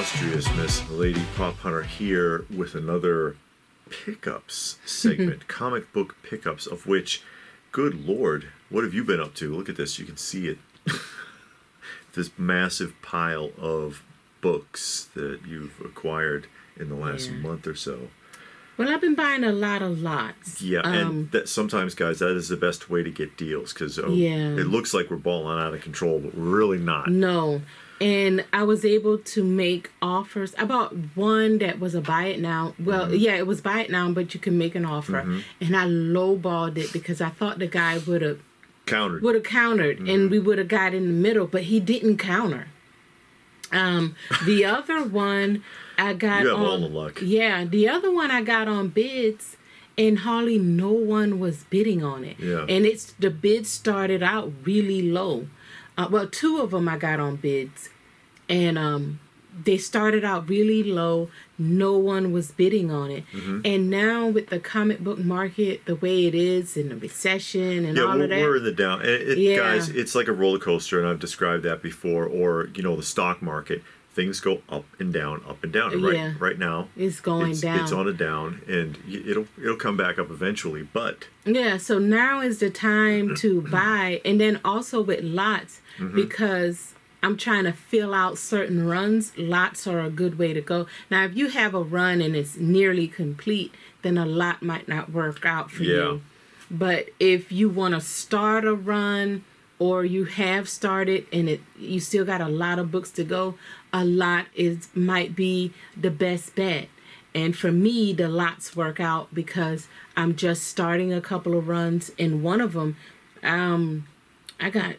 illustrious Miss Lady Prop Hunter here with another pickups segment, comic book pickups, of which, good Lord, what have you been up to? Look at this, you can see it. This massive pile of books that you've acquired in the last month or so. Well, I've been buying a lot of lots. Yeah, and that sometimes, guys, that is the best way to get deals, because it looks like we're balling out of control, but we're really not. No. And I was able to make offers. I bought one that was a buy it now. Well, yeah, it was buy it now, but you can make an offer. And I lowballed it because I thought the guy would have countered, and we would have got in the middle, but he didn't counter. The other one I got you have all the luck. Yeah, the other one I got on bids, and hardly no one was bidding on it. Yeah. And the bids started out really low. Well, two of them I got on bids, and they started out really low. No one was bidding on it. And now with the comic book market the way it is, and the recession and all of that. Yeah, we're in the down. Guys, it's like a roller coaster, and I've described that before. Or, the stock market. Things go up and down, up and down. And right now, it's going down. It's on a down, and it'll come back up eventually. But yeah, so now is the time to buy, and then also with lots, because I'm trying to fill out certain runs. Lots are a good way to go. Now, if you have a run and it's nearly complete, then a lot might not work out for you. But if you want to start a run, or you have started and you still got a lot of books to go, a lot might be the best bet. And for me, the lots work out because I'm just starting a couple of runs. And one of them, I got,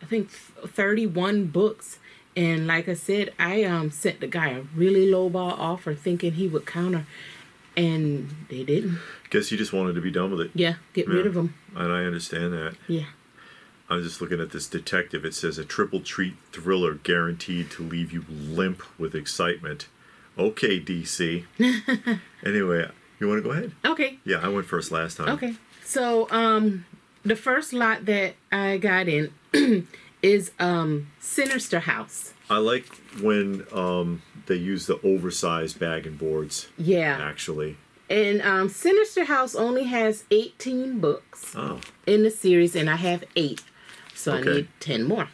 I think, 31 books. And like I said, I sent the guy a really lowball offer thinking he would counter. And they didn't. Guess you just wanted to be done with it. Yeah, get rid of them. And I understand that. Yeah. I'm just looking at this detective. It says a triple treat thriller guaranteed to leave you limp with excitement. Okay, DC. Anyway, you want to go ahead? Okay. Yeah, I went first last time. Okay. So, the first lot that I got in is Sinister House. I like when they use the oversized bag and boards. Yeah. Actually. And Sinister House only has 18 books in the series, and I have 8. So I need 10 more.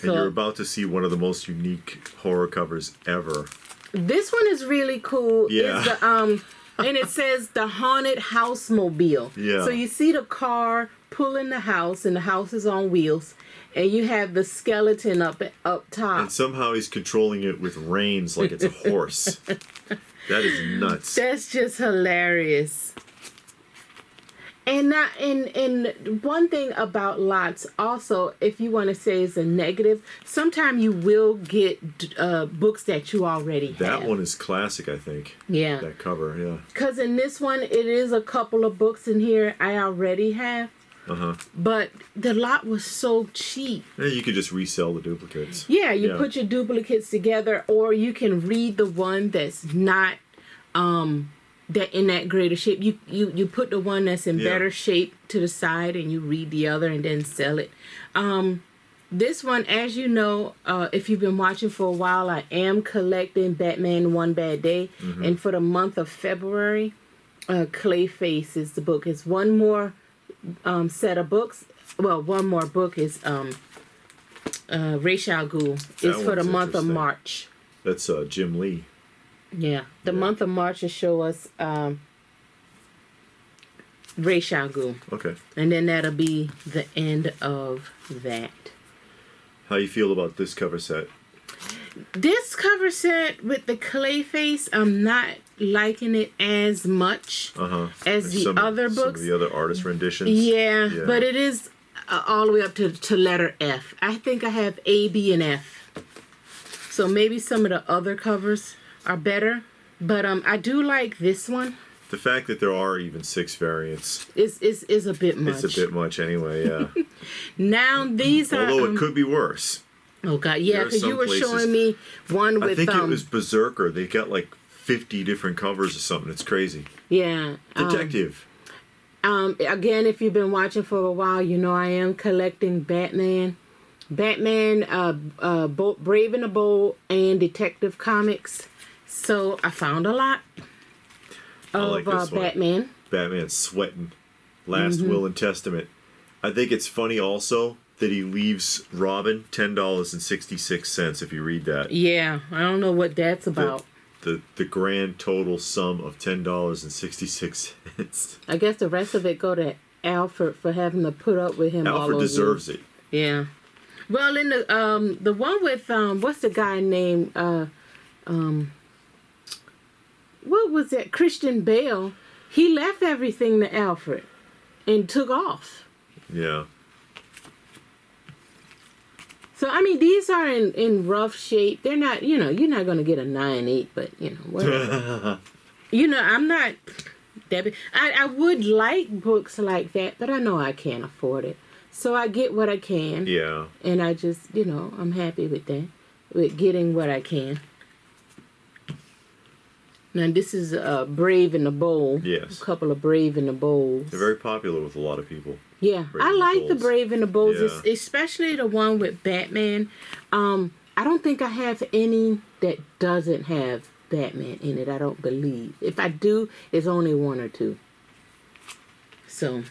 And you're about to see one of the most unique horror covers ever. This one is really cool. Yeah. It's and it says the Haunted House Mobile. Yeah. So you see the car pulling the house, and the house is on wheels. And you have the skeleton up top. And somehow he's controlling it with reins like it's a horse. That is nuts. That's just hilarious. And one thing about lots also, if you want to say is a negative, sometimes you will get books that you already have. That one is classic, I think. Yeah. That cover, yeah. Because in this one, it is a couple of books in here I already have. But the lot was so cheap. Yeah, you could just resell the duplicates. Yeah, you put your duplicates together, or you can read the one that's not that in that greater shape. You put the one that's in better shape to the side, and you read the other and then sell it. This one, as you know, if you've been watching for a while, I am collecting Batman One Bad Day. And for the month of February, Clayface is the book. It's one more set of books. Well, one more book is Ra's al Ghul. It's for the month of March. That's Jim Lee. Yeah, the month of March will show us Ra's al Ghul. Okay. And then that'll be the end of that. How you feel about this cover set? This cover set with the Clayface, I'm not liking it as much as the other books. Some of the other artist renditions. Yeah, but it is all the way up to letter F. I think I have A, B, and F. So maybe some of the other covers are better. But I do like this one. The fact that there are even 6 variants is a bit much. It's a bit much anyway, yeah. Now these are... Although it could be worse. Oh, God, yeah, because you were showing me one with... I think it was Berserker. They got like 50 different covers or something. It's crazy. Yeah. Detective. Again, if you've been watching for a while, you know I am collecting Batman. Batman, Brave and the Bold, and Detective Comics. So I found a lot of like this one. Batman. Batman sweating. Last will and testament. I think it's funny also that he leaves Robin $10.66 if you read that. Yeah, I don't know what that's about. The grand total sum of $10.66. I guess the rest of it go to Alfred for having to put up with him. Alfred deserves it. Yeah. Well, in the one with what's the guy named what was that? Christian Bale. He left everything to Alfred and took off. Yeah. So I mean, these are in rough shape. They're not, you're not going to get a 9.8, but whatever. I'm not that big. I would like books like that, but I know I can't afford it. So I get what I can. Yeah. And I just, I'm happy with that, with getting what I can. Now this is Brave and the Bold. Yes. A couple of Brave and the Bolds. They're very popular with a lot of people. Yeah, I like the Brave and the Bolds, Yeah. especially the one with Batman. I don't think I have any that doesn't have Batman in it. I don't believe. If I do, it's only one or two. So,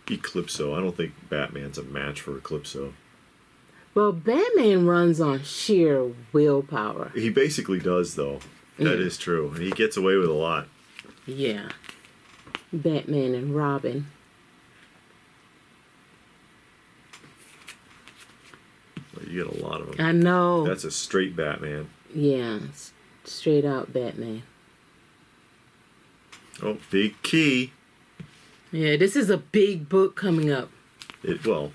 Eclipso. I don't think Batman's a match for Eclipso. Well, Batman runs on sheer willpower. He basically does, though. That is true. And he gets away with a lot. Yeah. Batman and Robin. Well, you get a lot of them. I know. That's a straight Batman. Yeah. Straight out Batman. Oh, big key. Yeah, this is a big book coming up. Yeah.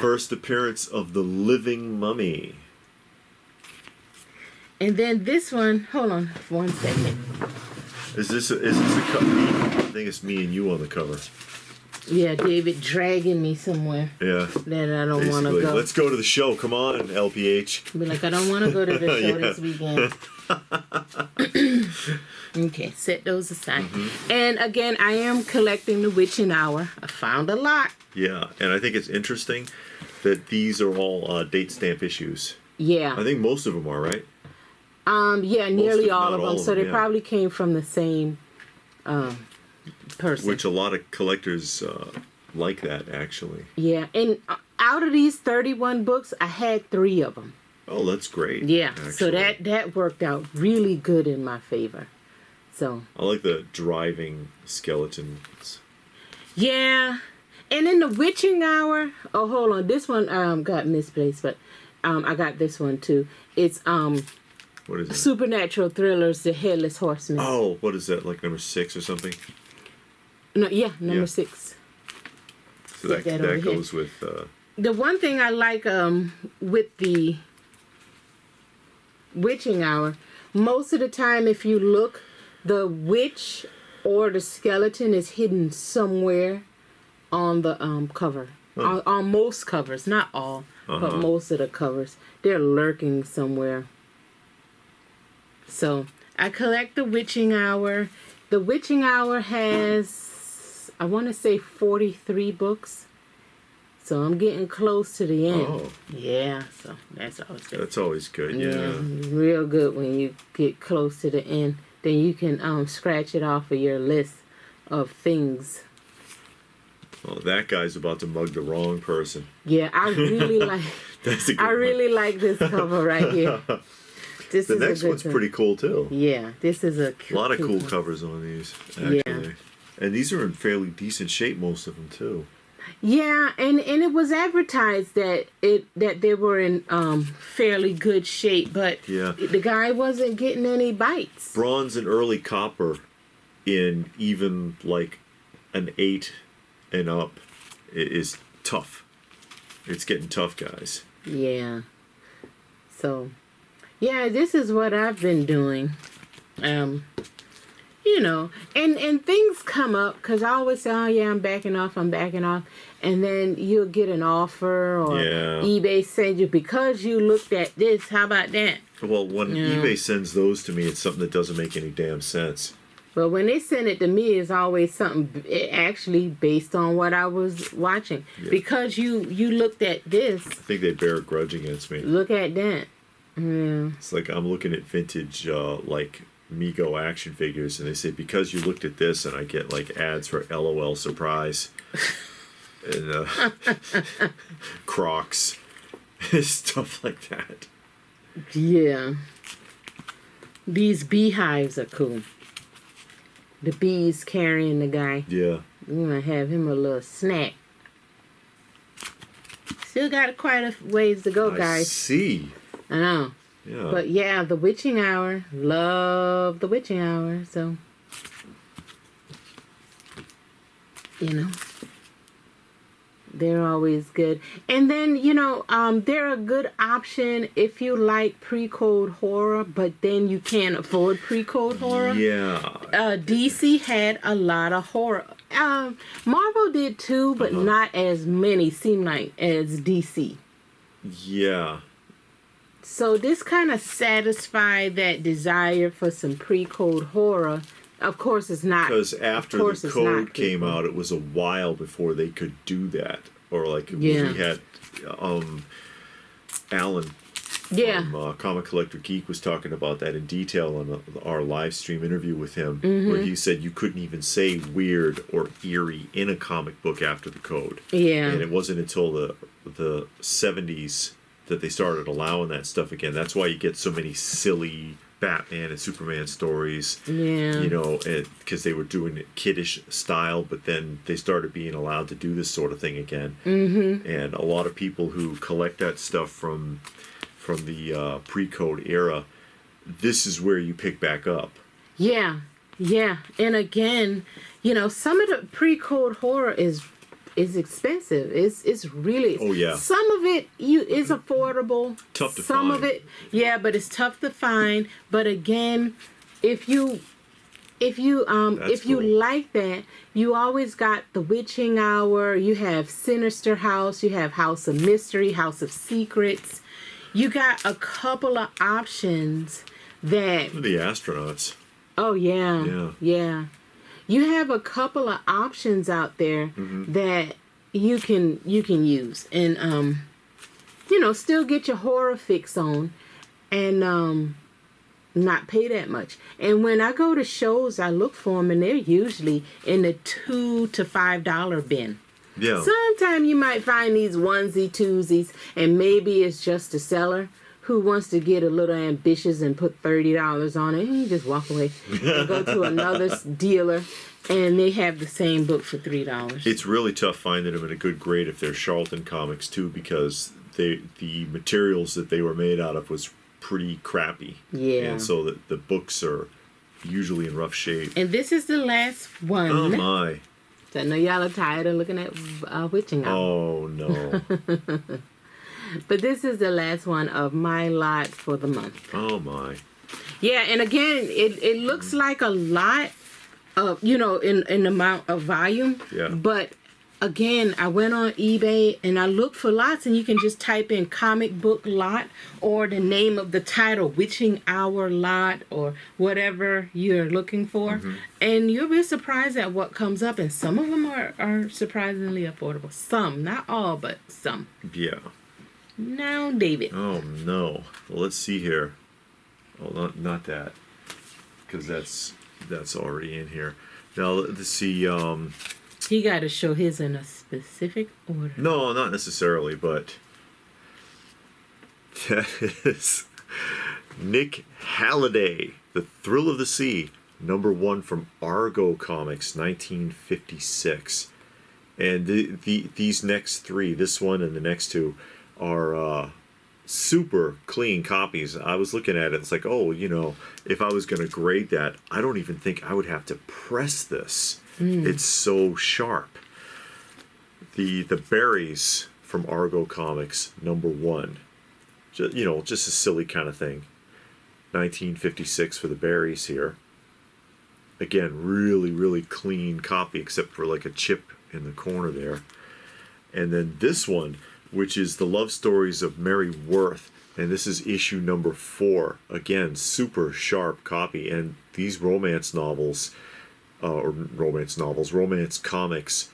First appearance of the living mummy. And then this one, hold on 1 second. Is this a cover? I think it's me and you on the cover. Yeah, David dragging me somewhere. Yeah. That I don't want to go. Let's go to the show. Come on, LPH. Be like, I don't want to go to the show Yeah. this weekend. Okay, set those aside. And again, I am collecting the Witching Hour. I found a lot. Yeah, and I think it's interesting that these are all date stamp issues. Yeah. I think most of them are, right? Yeah, nearly if all not of them. all of So them, they probably came from the same person. Which a lot of collectors like that, actually. Yeah, and out of these 31 books, I had 3 of them. Oh, that's great. Yeah, actually. so that worked out really good in my favor. So I like the driving skeletons. yeah, and in the Witching Hour, oh hold on, this one got misplaced, but I got this one too. It's What is it? Supernatural Thrillers, The Headless Horseman. Oh, what is that? Like number 6 or something? No, yeah, number 6. So that goes with. The one thing I like with the Witching Hour, most of the time, if you look, the witch or the skeleton is hidden somewhere on the cover. On most covers, not all, but most of the covers, they're lurking somewhere. So I collect the Witching Hour. The Witching Hour has, I want to say, 43 books. So I'm getting close to the end. Oh. Yeah, so that's always good. That's always good, yeah. Real good when you get close to the end. Then you can scratch it off of your list of things. Well, that guy's about to mug the wrong person. Yeah, I really like. That's a good I really like this cover right here. The next one's pretty cool too. Yeah, this is a lot of cool covers on these, actually. Yeah. And these are in fairly decent shape, most of them too. Yeah, and it was advertised that they were in fairly good shape, but the guy wasn't getting any bites. Bronze and early copper in even like an 8 and up is tough. It's getting tough, guys. Yeah. So, yeah, this is what I've been doing. You know, and things come up because I always say, oh yeah, I'm backing off, and then you'll get an offer or eBay sends you because you looked at this. How about that? Well, when eBay sends those to me, it's something that doesn't make any damn sense. But when they send it to me, it's always something actually based on what I was watching. Yeah. Because you looked at this. I think they bear a grudge against me. Look at that. Yeah. It's like I'm looking at vintage like Mego action figures, and they say because you looked at this, and I get like ads for LOL Surprise and Crocs, stuff like that. Yeah. These beehives are cool. The bees carrying the guy. Yeah. We're gonna have him a little snack. Still got quite a ways to go, guys. I see. I know. Yeah. But yeah, the witching hour. Love the witching hour. So, you know, they're always good. And then, you know, they're a good option if you like pre-code horror, but then you can't afford pre-code horror. Yeah. DC had a lot of horror. Marvel did too, but not as many, seem like, as DC. Yeah. So this kind of satisfied that desire for some pre-code horror. Of course, it's not. Because after the code came out, it was a while before they could do that. Or like we had Alan from Comic Collector Geek was talking about that in detail on our live stream interview with him, where he said you couldn't even say weird or eerie in a comic book after the code. Yeah. And it wasn't until the 70s that they started allowing that stuff again. That's why you get so many silly Batman and Superman stories. Yeah. You know, because they were doing it kiddish style, but then they started being allowed to do this sort of thing again. Mm-hmm. And a lot of people who collect that stuff from the pre-code era, this is where you pick back up. Yeah. Yeah. And again, you know, some of the pre-code horror is expensive. It's really some of it is affordable. Tough to some find. of it, but it's tough to find. But again, if you like that, you always got the Witching Hour, you have Sinister House, you have House of Mystery, House of Secrets. You got a couple of options that The astronauts. Oh yeah. Yeah. You have a couple of options out there that you can use and you know, still get your horror fix on and not pay that much. And when I go to shows, I look for them and they're usually in the $2 to $5 bin. Yeah. Sometimes you might find these onesie twosies and maybe it's just a seller who wants to get a little ambitious and put $30 on it, and you just walk away and go to another dealer, and they have the same book for $3. It's really tough finding them in a good grade if they're Charlton comics too, because the materials that they were made out of was pretty crappy. Yeah. And so the books are usually in rough shape. And this is the last one. Oh my. So I know y'all are tired of looking at Witching Hour. Oh no. But this is the last one of my lot for the month. Oh my. Yeah, and again, it looks like a lot of, you know, in amount of volume. Yeah. But again, I went on eBay and I looked for lots, and you can just type in comic book lot or the name of the title, Witching Hour lot, or whatever you're looking for. And you'll be surprised at what comes up. And some of them are surprisingly affordable. Some, not all, but some. Yeah. Now, David. Oh no. Well, let's see here. Oh, not that, because that's already in here. Now let's see. He got to show his in a specific order. No, not necessarily, but that is Nick Halliday, The Thrill of the Sea, #1 from Argo Comics, 1956. And these next three, this one and the next two, are super clean copies. I was looking at it, it's like, oh, you know, if I was going to grade that, I don't even think I would have to press this. It's so sharp. The berries from Argo Comics, #1. You know, just a silly kind of thing. 1956 for the berries here. Again, really, really clean copy, except for like a chip in the corner there. And then this one, which is The Love Stories of Mary Worth, and this is issue #4. Again, super sharp copy. And these romance novels, or romance novels. Romance comics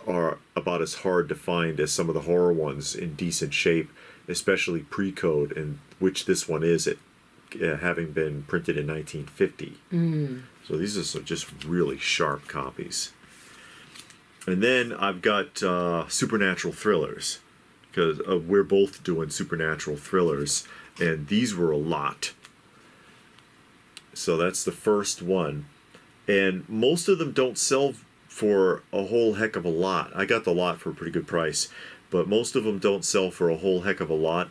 are about as hard to find as some of the horror ones in decent shape, especially pre-code, and which this one is, having been printed in 1950. So these are just really sharp copies. And then I've got supernatural thrillers, because we're both doing supernatural thrillers, and these were a lot. So that's the first one. And most of them don't sell for a whole heck of a lot. I got the lot for a pretty good price, but most of them don't sell for a whole heck of a lot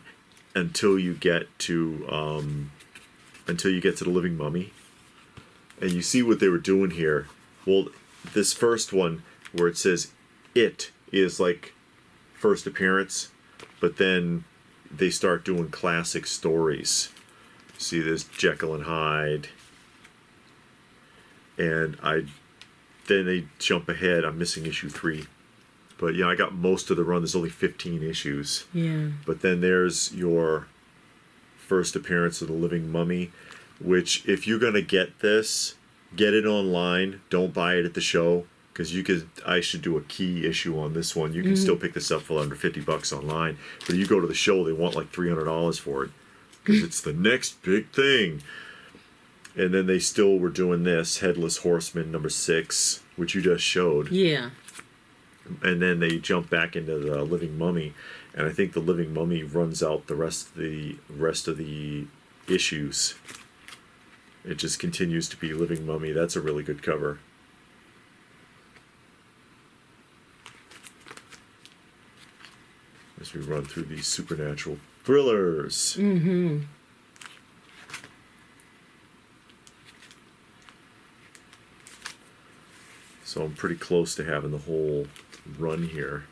until you get to the Living Mummy. And you see what they were doing here. Well, this first one where it says it is like first appearance, but then they start doing classic stories. See, there's Jekyll and Hyde, and then they jump ahead. I'm missing issue 3, but yeah, I got most of the run. There's only 15 issues. Yeah. But then there's your first appearance of the Living Mummy, which if you're gonna get this, get it online. Don't buy it at the show, because I should do a key issue on this one. You can still pick this up for under $50 online, but you go to the show, they want like $300 for it, because it's the next big thing. And then they still were doing this Headless Horseman number 6, which you just showed. Yeah. And then they jump back into the Living Mummy, and I think the Living Mummy runs out the rest of the issues. It just continues to be Living Mummy. That's a really good cover. As we run through these supernatural thrillers. Mm-hmm. So I'm pretty close to having the whole run here.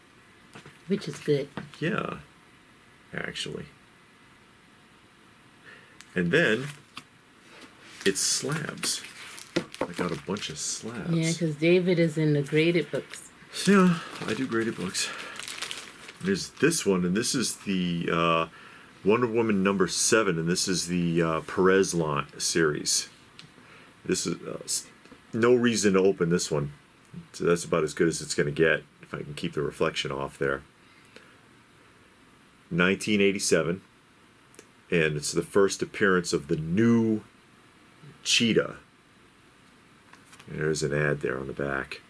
Which is good. Yeah, actually. And then it's slabs. I got a bunch of slabs. Yeah, because David is in the graded books. Yeah, I do graded books. There's this one, and this is the Wonder Woman number 7, and this is the Perez series. This is no reason to open this one. So that's about as good as it's going to get, if I can keep the reflection off there. 1987, and it's the first appearance of the new Cheetah. And there's an ad there on the back.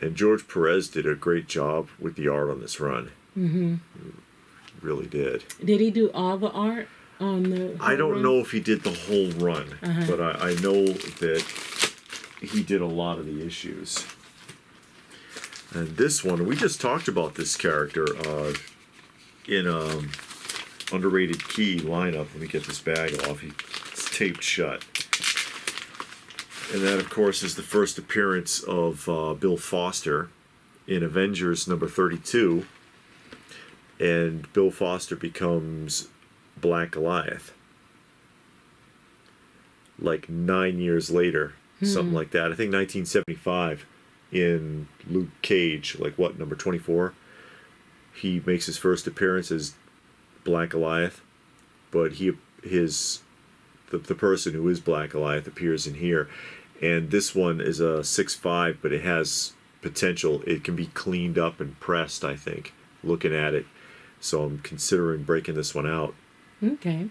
And George Perez did a great job with the art on this run. Mm-hmm. Really did. Did he do all the art on the I don't run? know if he did the whole run, but I know that he did a lot of the issues. And this one, we just talked about this character in underrated key lineup. Let me get this bag off. It's taped shut. And that, of course, is the first appearance of Bill Foster in Avengers number 32. And Bill Foster becomes Black Goliath. Like 9 years later, something like that. I think 1975 in Luke Cage, like what, number 24? He makes his first appearance as Black Goliath, but the person who is Black Goliath appears in here. And this one is a 6.5, but it has potential. It can be cleaned up and pressed, I think, looking at it. So I'm considering breaking this one out. Okay.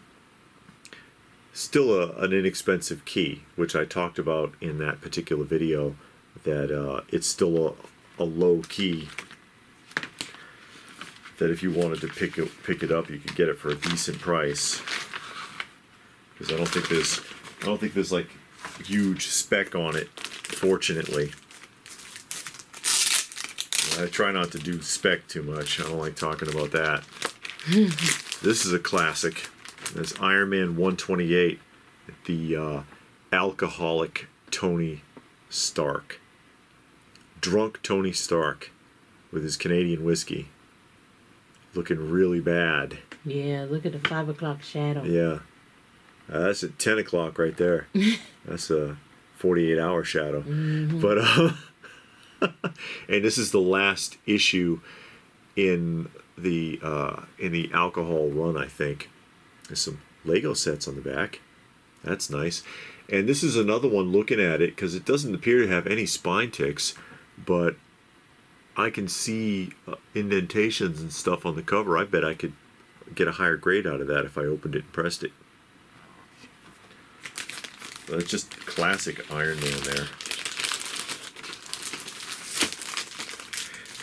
Still an inexpensive key, which I talked about in that particular video, that it's still a low key, that if you wanted to pick it up, you could get it for a decent price. Because I don't think there's like huge spec on it, fortunately. I try not to do spec too much. I don't like talking about that. This is a classic. There's Iron Man 128, the alcoholic Tony Stark. Drunk Tony Stark with his Canadian whiskey. Looking really bad. Yeah, look at the 5 o'clock shadow. Yeah. That's at 10 o'clock right there. That's a 48-hour shadow. Mm-hmm. But and this is the last issue in the alcohol run, I think. There's some Lego sets on the back. That's nice. And this is another one looking at it, because it doesn't appear to have any spine ticks, but I can see indentations and stuff on the cover. I bet I could get a higher grade out of that if I opened it and pressed it. But it's just classic Iron Man there.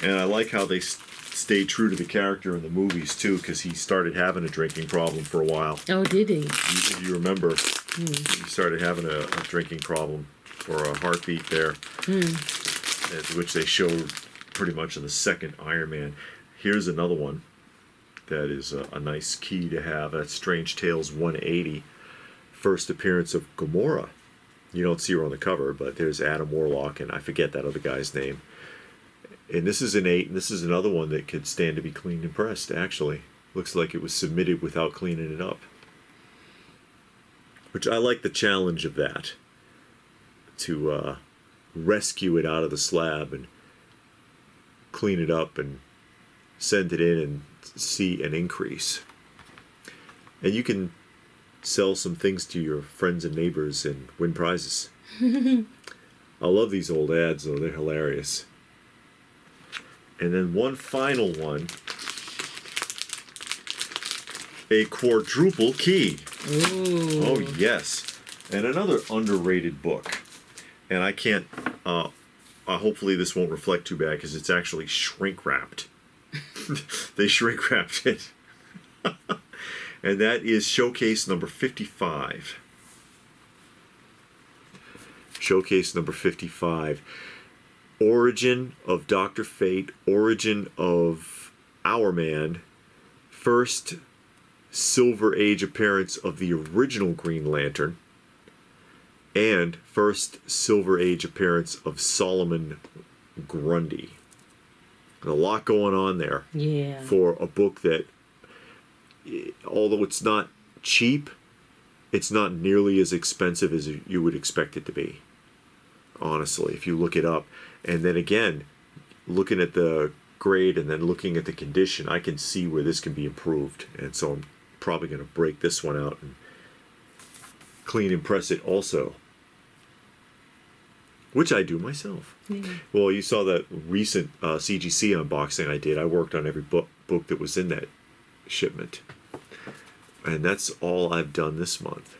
And I like how they stay true to the character in the movies too, because he started having a drinking problem for a while. Oh, did he? If you remember, he started having a drinking problem or a heartbeat there, which they showed pretty much in the second Iron Man. Here's another one that is a nice key to have. That's Strange Tales 180. First appearance of Gamora. You don't see her on the cover, but there's Adam Warlock, and I forget that other guy's name. And this is an 8, and this is another one that could stand to be cleaned and pressed, actually. Looks like it was submitted without cleaning it up. Which I like the challenge of that. To rescue it out of the slab and clean it up and send it in and see an increase. And you can sell some things to your friends and neighbors and win prizes. I love these old ads, though. They're hilarious. And then one final one. A quadruple key. Ooh. Oh, yes. And another underrated book. And I can't... hopefully this won't reflect too bad, because it's actually shrink-wrapped. They shrink-wrapped it. And that is Showcase number 55. Showcase number 55. Origin of Dr. Fate, origin of Our Man, first Silver Age appearance of the original Green Lantern, and first Silver Age appearance of Solomon Grundy. A lot going on there. Yeah. For a book that, although it's not cheap, it's not nearly as expensive as you would expect it to be. Honestly, if you look it up. And then again, looking at the grade and then looking at the condition, I can see where this can be improved. And so I'm probably going to break this one out and clean and press it also. Which I do myself. Yeah. Well, you saw that recent CGC unboxing I did. I worked on every book that was in that shipment. And that's all I've done this month.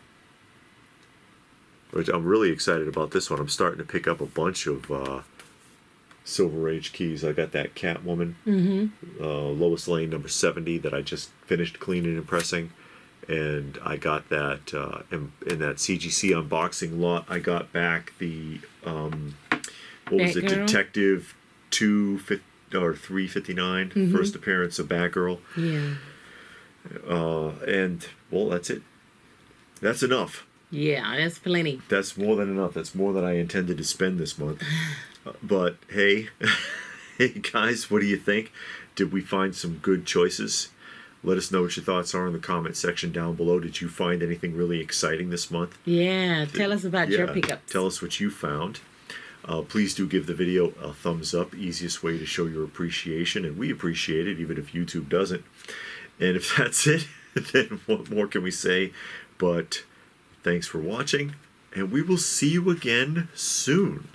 Which I'm really excited about this one. I'm starting to pick up a bunch of Silver Age keys. I got that Catwoman, Lois Lane number 70 that I just finished cleaning and pressing. And I got that in that CGC unboxing lot. I got back the, what was it, Detective 359, first appearance of Batgirl. Yeah. And, well, that's it. That's enough. Yeah, that's plenty. That's more than enough. That's more than I intended to spend this month. But hey, hey guys, what do you think? Did we find some good choices? Let us know what your thoughts are in the comment section down below. Did you find anything really exciting this month? Yeah, tell us about your pickups. Tell us what you found. Please do give the video a thumbs up. Easiest way to show your appreciation, and we appreciate it even if YouTube doesn't. And if that's it, then what more can we say? But thanks for watching, and we will see you again soon.